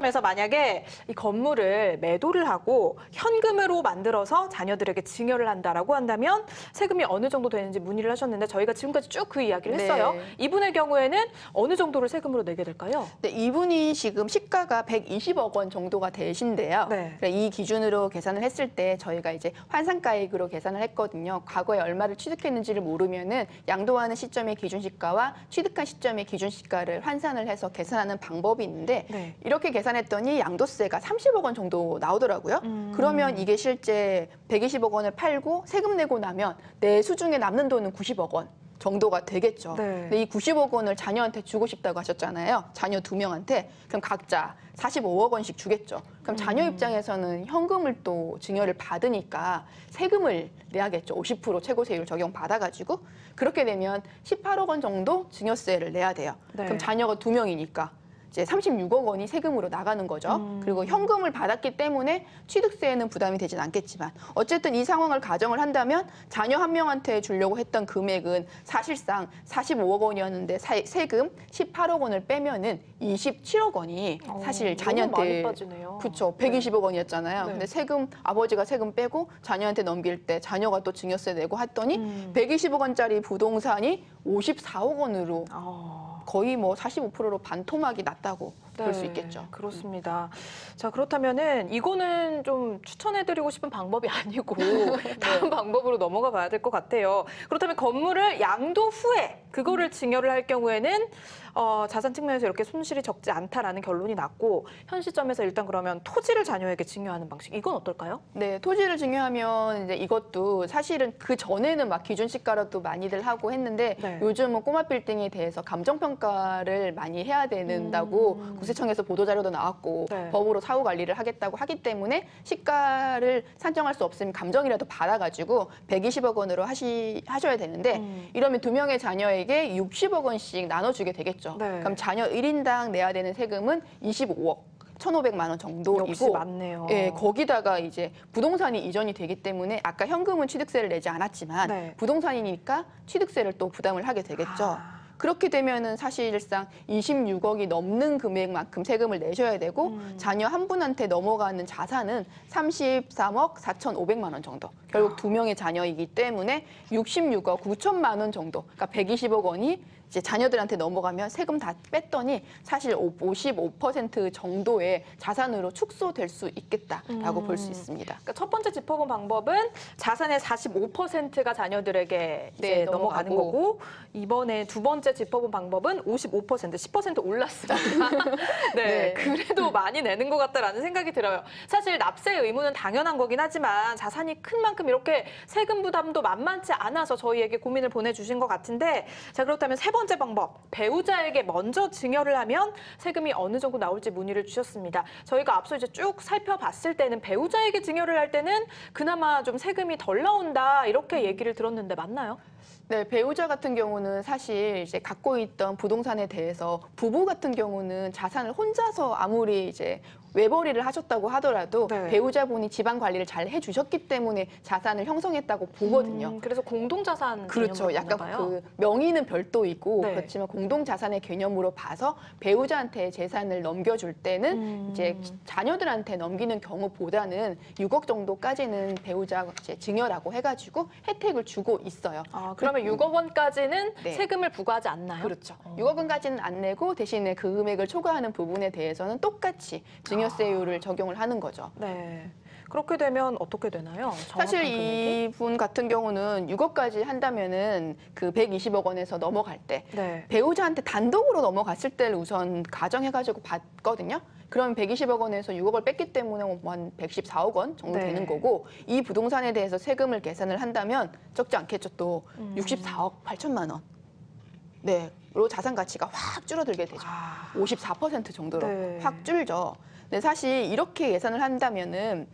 시점에서 만약에 이 건물을 매도를 하고 현금으로 만들어서 자녀들에게 증여를 한다라고 한다면 세금이 어느 정도 되는지 문의를 하셨는데 저희가 지금까지 쭉 그 이야기를 했어요. 네. 이분의 경우에는 어느 정도를 세금으로 내게 될까요? 네, 이분이 지금 시가가 120억 원 정도가 되신데요. 네. 이 기준으로 계산을 했을 때 저희가 이제 환산가액으로 계산을 했거든요. 과거에 얼마를 취득했는지를 모르면은 양도하는 시점의 기준시가와 취득한 시점의 기준시가를 환산을 해서 계산하는 방법이 있는데 네. 이렇게 계산했더니 양도세가 30억 원 정도 나오더라고요. 그러면 이게 실제 120억 원을 팔고 세금 내고 나면 내 수중에 남는 돈은 90억 원. 정도가 되겠죠. 네. 근데 이 90억 원을 자녀한테 주고 싶다고 하셨잖아요. 자녀 2명한테. 그럼 각자 45억 원씩 주겠죠. 그럼 자녀 입장에서는 현금을 또 증여를 받으니까 세금을 내야겠죠. 50% 최고세율 적용받아가지고. 그렇게 되면 18억 원 정도 증여세를 내야 돼요. 네. 그럼 자녀가 2명이니까 이제 36억 원이 세금으로 나가는 거죠. 그리고 현금을 받았기 때문에 취득세에는 부담이 되진 않겠지만 어쨌든 이 상황을 가정을 한다면 자녀 한 명한테 주려고 했던 금액은 사실상 45억 원이었는데 세금 18억 원을 빼면은 27억 원이 사실 자녀한테 너무 많이 빠지네요. 그렇죠. 120억 원이었잖아요. 네. 근데 세금 아버지가 세금 빼고 자녀한테 넘길 때 자녀가 또 증여세 내고 했더니 120억 원짜리 부동산이 54억 원으로 거의 뭐 45%로 반토막이 났다고 볼 수 있겠죠. 그렇습니다. 자, 그렇다면은 이거는 좀 추천해드리고 싶은 방법이 아니고 다음 방법으로 넘어가 봐야 될 것 같아요. 그렇다면 건물을 양도 후에 그거를 증여를 할 경우에는 자산 측면에서 이렇게 손실이 적지 않다라는 결론이 났고 현 시점에서 일단 그러면 토지를 자녀에게 증여하는 방식 이건 어떨까요? 네, 토지를 증여하면 이제 이것도 사실은 그 전에는 막 기준시가로도 많이들 하고 했는데 네. 요즘은 꼬마 빌딩에 대해서 감정평가를 많이 해야 된다고 구세청에서 보도자료도 나왔고 네. 법으로 사후 관리를 하겠다고 하기 때문에 시가를 산정할 수 없으면 감정이라도 받아가지고 120억 원으로 하셔야 되는데 이러면 2명의 자녀에게 60억 원씩 나눠주게 되겠죠. 네. 그럼 자녀 1인당 내야 되는 세금은 25억. 1,500만 원 정도이고, 역시 많네요. 예, 거기다가 이제 부동산이 이전이 되기 때문에 아까 현금은 취득세를 내지 않았지만 네. 부동산이니까 취득세를 또 부담을 하게 되겠죠. 그렇게 되면은 사실상 26억이 넘는 금액만큼 세금을 내셔야 되고 자녀 한 분한테 넘어가는 자산은 33억 4,500만 원 정도. 결국 2명의 자녀이기 때문에 66억 9천만 원 정도. 그러니까 120억 원이 이제 자녀들한테 넘어가면 세금 다 뺐더니 사실 55% 정도의 자산으로 축소될 수 있겠다라고 볼 수 있습니다. 그러니까 첫 번째 짚어본 방법은 자산의 45%가 자녀들에게 이제 넘어가는 넘어가고. 거고 이번에 두 번째 짚어본 방법은 55%, 10% 올랐습니다. 네, 네. 그래도 많이 내는 것 같다라는 생각이 들어요. 사실 납세 의무는 당연한 거긴 하지만 자산이 큰 만큼 이렇게 세금 부담도 만만치 않아서 저희에게 고민을 보내주신 것 같은데 자 그렇다면 세 번째 방법, 배우자에게 먼저 증여를 하면 세금이 어느 정도 나올지 문의를 주셨습니다. 저희가 앞서 이제 쭉 살펴봤을 때는 배우자에게 증여를 할 때는 그나마 좀 세금이 덜 나온다 이렇게 얘기를 들었는데 맞나요? 네, 배우자 같은 경우는 사실 이제 갖고 있던 부동산에 대해서 부부 같은 경우는 자산을 혼자서 아무리 이제 외벌이를 하셨다고 하더라도 네. 배우자분이 집안 관리를 잘 해주셨기 때문에 자산을 형성했다고 보거든요. 그래서 공동자산 그렇죠. 개념으로 약간 보나 봐요. 그 명의는 별도이고 네. 그렇지만 공동자산의 개념으로 봐서 배우자한테 재산을 넘겨줄 때는 이제 자녀들한테 넘기는 경우보다는 6억 정도까지는 배우자 이제 증여라고 해가지고 혜택을 주고 있어요. 아, 그러면 6억 원까지는 네. 세금을 부과하지 않나요? 그렇죠. 6억 원까지는 안 내고 대신에 그 금액을 초과하는 부분에 대해서는 똑같이 증여세율을 적용을 하는 거죠. 네. 그렇게 되면 어떻게 되나요? 사실 정확한 금액이? 이분 같은 경우는 6억까지 한다면은 그 120억 원에서 넘어갈 때 네. 배우자한테 단독으로 넘어갔을 때를 우선 가정해가지고 봤거든요. 그럼 120억 원에서 6억을 뺐기 때문에 한 114억 원 정도 네. 되는 거고 이 부동산에 대해서 세금을 계산을 한다면 적지 않겠죠. 또 64억 8천만 원. 네, 로 자산 가치가 확 줄어들게 되죠. 54% 정도로 네. 확 줄죠. 근데 사실 이렇게 예산을 한다면은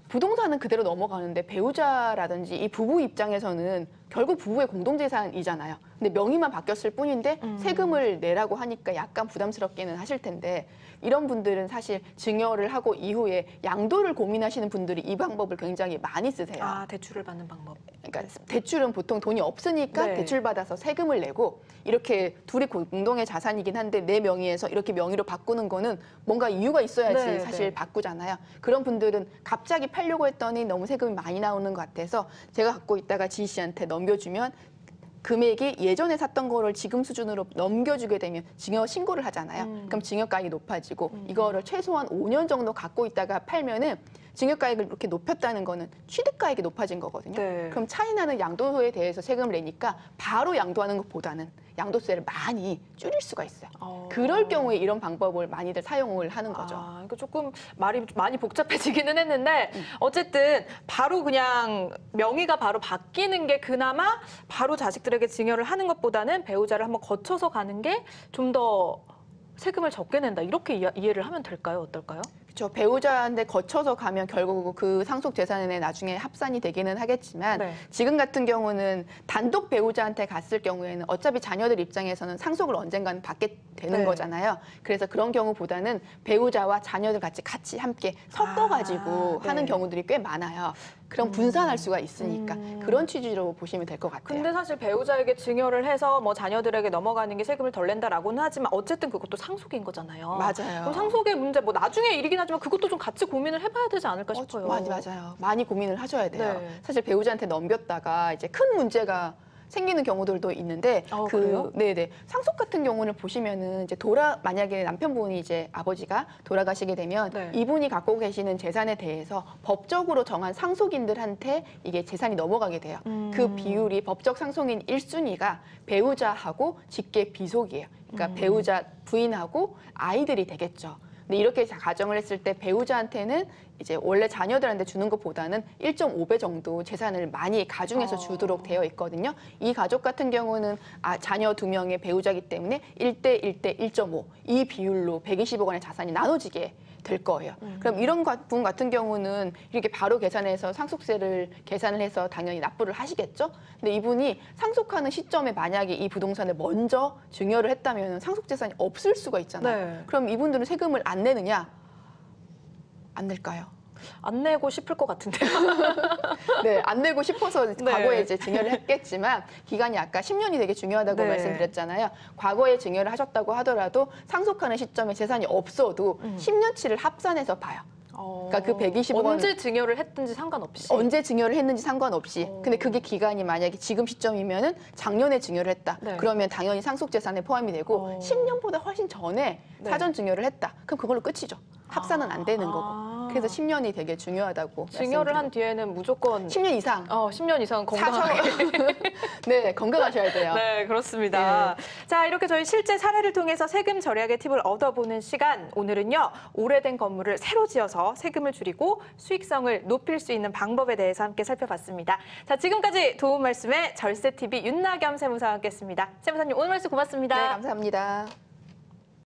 부동산은 그대로 넘어가는데 배우자라든지 이 부부 입장에서는 결국 부부의 공동재산이잖아요. 근데 명의만 바뀌었을 뿐인데 세금을 내라고 하니까 약간 부담스럽기는 하실 텐데 이런 분들은 사실 증여를 하고 이후에 양도를 고민하시는 분들이 이 방법을 굉장히 많이 쓰세요. 아, 대출을 받는 방법. 그러니까 대출은 보통 돈이 없으니까 네. 대출 받아서 세금을 내고 이렇게 둘이 공동의 자산이긴 한데 내 명의에서 이렇게 명의로 바꾸는 거는 뭔가 이유가 있어야지 네, 사실 네. 바꾸잖아요. 그런 분들은 갑자기 팔려고 했더니 너무 세금이 많이 나오는 것 같아서 제가 갖고 있다가 지희 씨한테 넘겨주면 금액이 예전에 샀던 거를 지금 수준으로 넘겨주게 되면 증여 신고를 하잖아요. 그럼 증여가액이 높아지고 이거를 최소한 5년 정도 갖고 있다가 팔면은 증여가액을 이렇게 높였다는 거는 취득가액이 높아진 거거든요. 네. 그럼 차이 나는 양도소에 대해서 세금을 내니까 바로 양도하는 것보다는 양도세를 많이 줄일 수가 있어요. 그럴 경우에 이런 방법을 많이들 사용을 하는 거죠. 아, 이거 조금 말이 많이 복잡해지기는 했는데 어쨌든 바로 그냥 명의가 바로 바뀌는 게 그나마 바로 자식들에게 증여를 하는 것보다는 배우자를 한번 거쳐서 가는 게 좀 더 세금을 적게 낸다. 이렇게 이해를 하면 될까요? 어떨까요? 그렇죠. 배우자한테 거쳐서 가면 결국 그 상속 재산에 나중에 합산이 되기는 하겠지만 네. 지금 같은 경우는 단독 배우자한테 갔을 경우에는 어차피 자녀들 입장에서는 상속을 언젠가는 받게 되는 네. 거잖아요. 그래서 그런 경우보다는 배우자와 자녀들 같이 함께 섞어가지고 네. 하는 경우들이 꽤 많아요. 그럼 분산할 수가 있으니까 그런 취지로 보시면 될 것 같아요. 근데 사실 배우자에게 증여를 해서 뭐 자녀들에게 넘어가는 게 세금을 덜 낸다라고는 하지만 어쨌든 그것도 상속인 거잖아요. 맞아요. 그럼 상속의 문제 뭐 나중에 일이긴 하지만 그것도 좀 같이 고민을 해봐야 되지 않을까 싶어요. 맞아요. 많이 고민을 하셔야 돼요. 네. 사실 배우자한테 넘겼다가 이제 큰 문제가 생기는 경우들도 있는데 그래요? 네네 상속 같은 경우는 보시면은 이제 만약에 남편분이 이제 아버지가 돌아가시게 되면 네. 이분이 갖고 계시는 재산에 대해서 법적으로 정한 상속인들한테 이게 재산이 넘어가게 돼요. 그 비율이 법적 상속인 1순위가 배우자하고 직계 비속이에요. 그러니까 배우자 부인하고 아이들이 되겠죠. 근데 이렇게 가정을 했을 때 배우자한테는 이제 원래 자녀들한테 주는 것보다는 1.5배 정도 재산을 많이 가중해서 주도록 되어 있거든요. 이 가족 같은 경우는 자녀 2명의 배우자이기 때문에 1대 1대 1.5 이 비율로 120억 원의 자산이 나눠지게 될 거예요. 그럼 이런 분 같은 경우는 이렇게 바로 계산해서 상속세를 계산을 해서 당연히 납부를 하시겠죠. 근데 이분이 상속하는 시점에 만약에 이 부동산을 먼저 증여를 했다면 상속재산이 없을 수가 있잖아요. 네. 그럼 이분들은 세금을 안 내느냐? 안 낼까요? 안 내고 싶을 것 같은데요. 네, 안 내고 싶어서 네. 과거에 이제 증여를 했겠지만 기간이 아까 10년이 되게 중요하다고 네. 말씀드렸잖아요. 과거에 증여를 하셨다고 하더라도 상속하는 시점에 재산이 없어도 10년치를 합산해서 봐요. 그러니까 그 120억 원 언제 증여를 했든지 상관없이. 언제 증여를 했는지 상관없이. 근데 그게 기간이 만약에 지금 시점이면은 작년에 증여를 했다. 네. 그러면 당연히 상속재산에 포함이 되고 10년보다 훨씬 전에 네. 사전 증여를 했다. 그럼 그걸로 끝이죠. 합산은 안 되는 거고. 그래서 10년이 되게 중요하다고 증여를 한 말씀드려요. 뒤에는 무조건 10년 이상 10년 이상 건강하게. 네, 건강하셔야 돼요. 네, 그렇습니다. 자, 이렇게 저희 실제 사례를 통해서 세금 절약의 팁을 얻어보는 시간. 오늘은요, 오래된 건물을 새로 지어서 세금을 줄이고 수익성을 높일 수 있는 방법에 대해서 함께 살펴봤습니다. 자, 지금까지 도움 말씀에 절세TV 윤나겸 세무사와 함께했습니다. 세무사님, 오늘 말씀 고맙습니다. 네, 감사합니다.